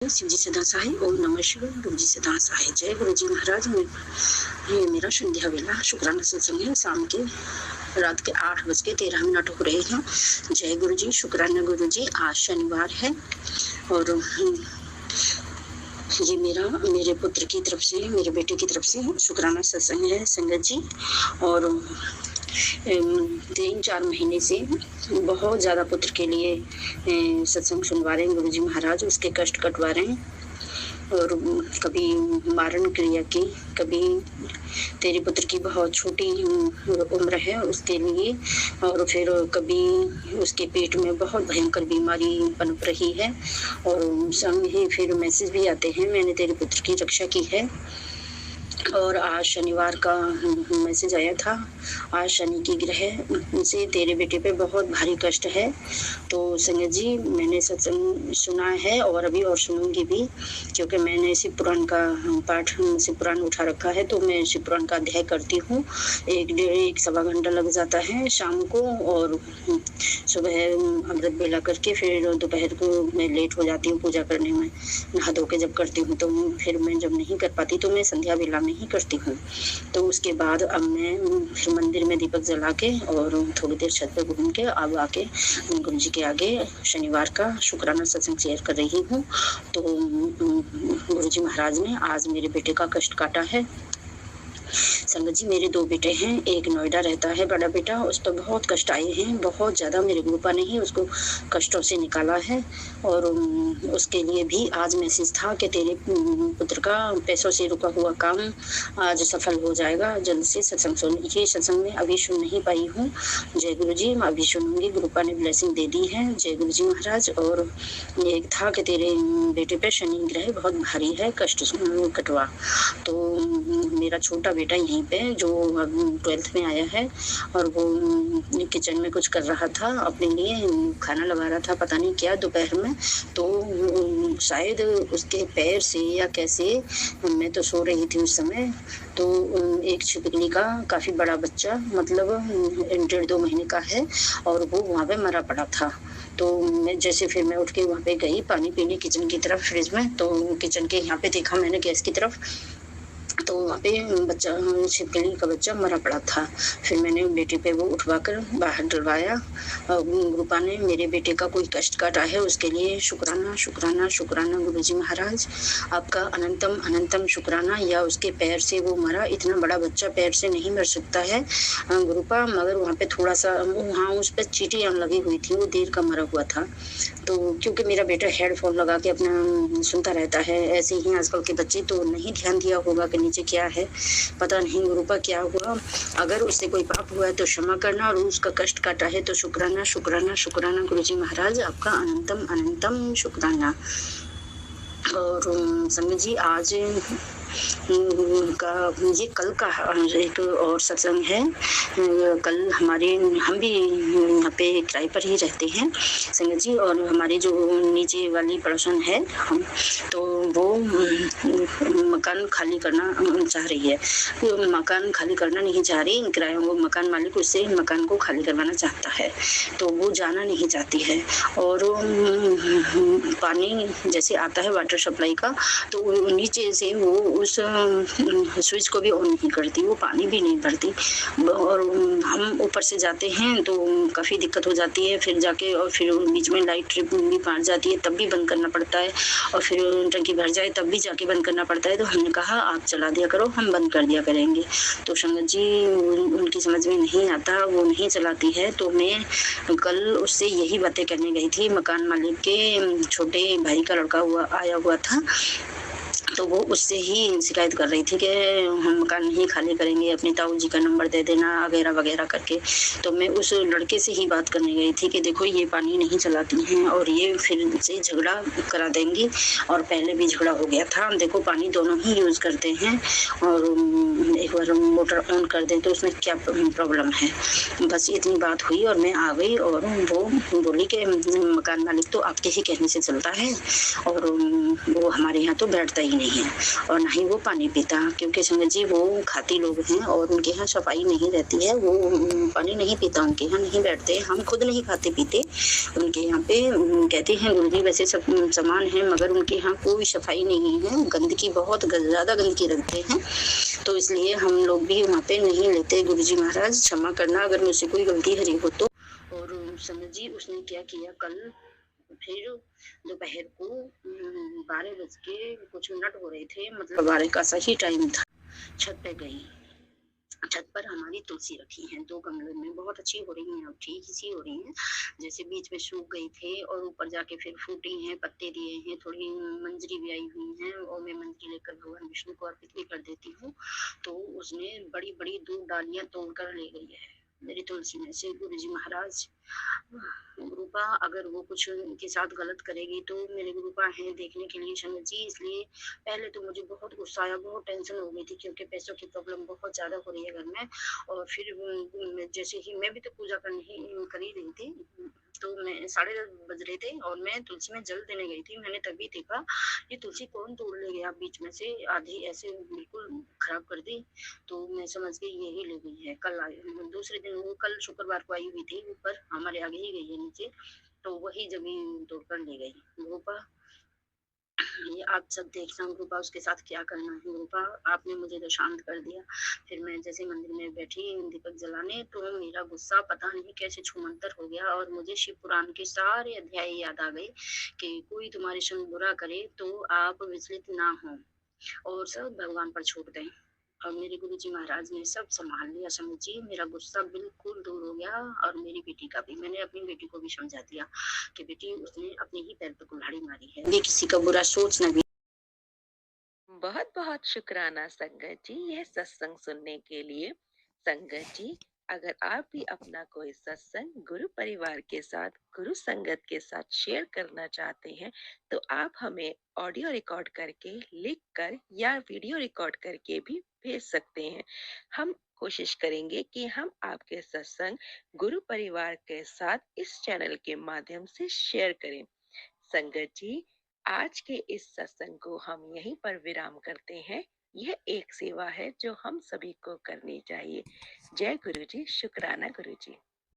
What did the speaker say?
शिव जी सदा सहाय। ओम नमः शिवाय। गुरु जी सदा सहाय। जय गुरु जी महाराज। में ये मेरा संध्या वेला शुक्राना सत्संग है। शाम के रात के 8:13 हो रहे हैं। जय गुरु जी। शुक्राना गुरु जी। आज शनिवार है और ये मेरे पुत्र की तरफ से, मेरे बेटे की तरफ से शुक्राना सत्संग है संगत जी। और 3-4 महीने से बहुत ज़्यादा पुत्र के लिए सत्संग सुनवा रहे हैं गुरु जी महाराज। उसके कष्ट कटवा रहे हैं और कभी मारण क्रिया की, कभी तेरे पुत्र की बहुत छोटी उम्र है उसके लिए, और फिर कभी उसके पेट में बहुत भयंकर बीमारी पनप रही है। और संग ही फिर मैसेज भी आते हैं, मैंने तेरे पुत्र की रक्षा की है। और आज शनिवार का मैसेज आया था, आज शनि की ग्रह से तेरे बेटे पे बहुत भारी कष्ट है। तो संगत जी मैंने सत्संग सुना है और अभी और सुनूंगी भी, क्योंकि मैंने शिव पुराण का पाठ, शिव पुराण उठा रखा है। तो मैं शिव पुराण का अध्याय करती हूँ। 1-1.5-1.25 घंटा लग जाता है शाम को, और सुबह अमृत बेला करके फिर दोपहर को मैं लेट हो जाती हूँ पूजा करने में। नहा धो के जब करती हूँ तो फिर मैं जब नहीं कर पाती तो मैं संध्या बेला नहीं करती हूँ। तो उसके बाद अब मैं फिर मंदिर में दीपक जला के और थोड़ी देर छत पे घूम के अब आके गुरु जी के आगे शनिवार का शुक्राना सत्संग शेयर कर रही हूँ। तो गुरु जी महाराज ने आज मेरे बेटे का कष्ट काटा है। संगत जी मेरे 2 बेटे हैं, एक नोएडा रहता है बड़ा बेटा, उस पर बहुत कष्ट आए हैं, बहुत ज़्यादा। मेरे गुरुपा ने ही उसको कष्टों से निकाला है। और उसके लिए भी आज मैसेज था कि तेरे पुत्र का पैसों से रुका हुआ काम आज सफल हो जाएगा, जल्द से सत्संग सुन। ये सत्संग में अभी सुन नहीं पाई हूँ। जय गुरु जी, मैं अभी सुनूंगी। गुरुपा ने ब्लेसिंग दे दी है। जय गुरु जी महाराज। और एक था कि तेरे बेटे पे शनि ग्रह बहुत भारी है, कष्ट कटवा। तो मेरा छोटा बेटा यहीं पे जो 12th में आया है, और वो किचन में कुछ कर रहा था, अपने लिए खाना लगा रहा था, पता नहीं क्या दोपहर में। तो शायद उसके पैर से या कैसे, मैं तो सो रही थी उस समय, तो एक छिपकली का काफी बड़ा बच्चा, मतलब 1.5-2 महीने का है, और वो वहाँ पे मरा पड़ा था। तो फिर मैं उठ के वहाँ पे गई पानी पीने किचन की तरफ, फ्रिज में। तो किचन के यहाँ पे देखा मैंने गैस की तरफ, तो वहाँ पे बच्चा, छिपकली का बच्चा मरा पड़ा था। फिर मैंने बेटे पे वो उठवा कर बाहर डलवाया। गुरुपा ने मेरे बेटे का कोई कष्ट काटा है, उसके लिए शुक्राना शुक्राना शुक्राना गुरु जी महाराज, आपका अनंतम अनंतम शुक्राना। या उसके पैर से वो मरा, इतना बड़ा बच्चा पैर से नहीं मर सकता है गुरुपा, मगर वहाँ पे थोड़ा सा, वहाँ उस पर चींटियाँ लगी हुई थी, वो देर का मरा हुआ था। तो क्योंकि मेरा बेटा हेडफोन लगा के अपना सुनता रहता है, ऐसे ही आजकल के बच्चे, तो नहीं ध्यान दिया होगा कि नीचे क्या है, पता नहीं गुरुपा क्या हुआ। अगर उससे कोई पाप हुआ है तो क्षमा करना, और उसका कष्ट काटा है तो शुक्राना शुक्राना शुक्राना गुरु जी महाराज, आपका अनंतम अनंतम शुक्राना। और संगत जी आज का ये कल का एक और सत्संग है। कल हम भी यहाँ पे किराए पर ही रहते हैं संगत जी, और हमारे जो नीचे वाली पड़ोसन है हम, तो वो मकान खाली करना चाह रही है। तो मकान खाली करना नहीं चाह रही, किराया, वो मकान मालिक उससे मकान को खाली करवाना चाहता है, तो वो जाना नहीं चाहती है। और पानी जैसे आता है वाटर सप्लाई का, तो नीचे से वो उस स्विच को भी ऑन नहीं करती, वो पानी भी नहीं भरती। और हम ऊपर से जाते हैं तो काफ़ी दिक्कत हो जाती है, फिर जाके, और फिर बीच में लाइट ट्रिप भी मार जाती है, तब भी बंद करना पड़ता है, और फिर टंकी भर जाए तब भी जाके बंद करना पड़ता है। तो हमने कहा आप चला दिया करो, हम बंद कर दिया करेंगे। तो संगत जी उनकी समझ में नहीं आता, वो नहीं चलाती है। तो मैं कल उससे यही बातें करने गई थी। मकान मालिक के छोटे भाई का लड़का आया हुआ था, तो वो उससे ही शिकायत कर रही थी कि हम मकान नहीं खाली करेंगे, अपनी ताऊ जी का नंबर दे देना वगैरह वगैरह करके। तो मैं उस लड़के से ही बात करने गई थी कि देखो ये पानी नहीं चलाती हैं और ये फिर से झगड़ा करा देंगी, और पहले भी झगड़ा हो गया था। देखो पानी दोनों ही यूज़ करते हैं, और एक बार मोटर ऑन कर दें तो उसमें क्या प्रॉब्लम है। बस इतनी बात हुई और मैं आ गई, और वो बोली कि मकान मालिक तो आपके ही कहने से चलता है, और वो हमारे यहाँ तो बैठता ही नहीं नहीं है और ना ही वो पानी पीता, क्योंकि संगत जी वो खाती लोग हैं और उनके यहाँ सफाई नहीं रहती है, वो पानी नहीं पीता, उनके यहाँ नहीं बैठते, हम खुद नहीं खाते पीते उनके यहाँ पे। कहते हैं गुरुजी वैसे सब समान है, मगर उनके यहाँ कोई सफाई नहीं है, गंदगी बहुत ज्यादा गंदगी रखते हैं, तो इसलिए हम लोग भी वहाँ पे नहीं लेते। गुरुजी महाराज क्षमा करना अगर मुझसे कोई गलती हरी हो तो। और संगत जी उसने क्या किया, कल फिर दोपहर को 12 बज के कुछ मिनट हो रहे थे, मतलब 12 का सही टाइम था, छत पे गई। छत पर हमारी तुलसी रखी है 2 गमलों में, बहुत अच्छी हो रही हैं, अब ठीक सी हो रही हैं, जैसे बीच में सूख गई थे और ऊपर जाके फिर फूटी हैं, पत्ते दिए हैं, थोड़ी मंजरी भी आई हुई हैं और मैं मंजरी लेकर भगवान विष्णु को अर्पित भी कर देती हूँ। तो उसने बड़ी बड़ी 2 डालियां तोड़कर ले गई है मेरी तुलसी में से। गुरु जी महाराज गुरुपा अगर वो कुछ उनके साथ गलत करेगी तो मेरे गुरुपा हैं देखने के लिए संगत जी, इसलिए पहले तो मुझे बहुत गुस्सा आया, बहुत टेंशन हो गई थी, क्योंकि पैसों की प्रॉब्लम बहुत ज्यादा हो रही है घर में। और फिर जैसे ही मैं भी तो पूजा करनी ही कर ही रही थी, तो मैं 10:30 बज रहे थे और मैं तुलसी में जल देने गई थी, मैंने तभी देखा ये तुलसी कौन तोड़ ले गया बीच में से, आधी ऐसे बिल्कुल खराब कर दी। तो मैं समझ गई यही ले गई है। कल आई, दूसरे दिन वो कल शुक्रवार को आई हुई थी, ऊपर हमारे आगे ही गई है नीचे, तो वही जमीन तोड़कर ले गई। रूपा ये आप सब देखना रूपा उसके साथ क्या करना है। रूपा आपने मुझे तो शांत कर दिया। फिर मैं जैसे मंदिर में बैठी दीपक जलाने, तो मेरा गुस्सा पता नहीं कैसे छूमंतर हो गया और मुझे शिव पुराण के सारे अध्याय याद आ गए कि कोई तुम्हारे संग बुरा करे तो आप विचलित ना हो और सब भगवान पर छोड़ दें। और मेरे गुरुजी महाराज ने सब संभाल लिया। समझ जी मेरा गुस्सा बिल्कुल दूर हो गया और मेरी बेटी का भी, मैंने अपनी बेटी को भी समझा दिया कि बेटी उसने अपने ही पैर पर कुल्हाड़ी मारी है, ये किसी का बुरा सोचना भी। बहुत बहुत शुक्राना संगत जी यह सत्संग सुनने के लिए। संगत जी अगर आप भी अपना कोई सत्संग गुरु परिवार के साथ, गुरु संगत के साथ शेयर करना चाहते हैं तो आप हमें ऑडियो रिकॉर्ड करके, लिख कर या वीडियो रिकॉर्ड करके भी भेज सकते हैं। हम कोशिश करेंगे कि हम आपके सत्संग गुरु परिवार के साथ इस चैनल के माध्यम से शेयर करें। संगत जी आज के इस सत्संग को हम यहीं पर विराम करते हैं। यह एक सेवा है जो हम सभी को करनी चाहिए। जय गुरु जी, शुक्राना गुरु जी।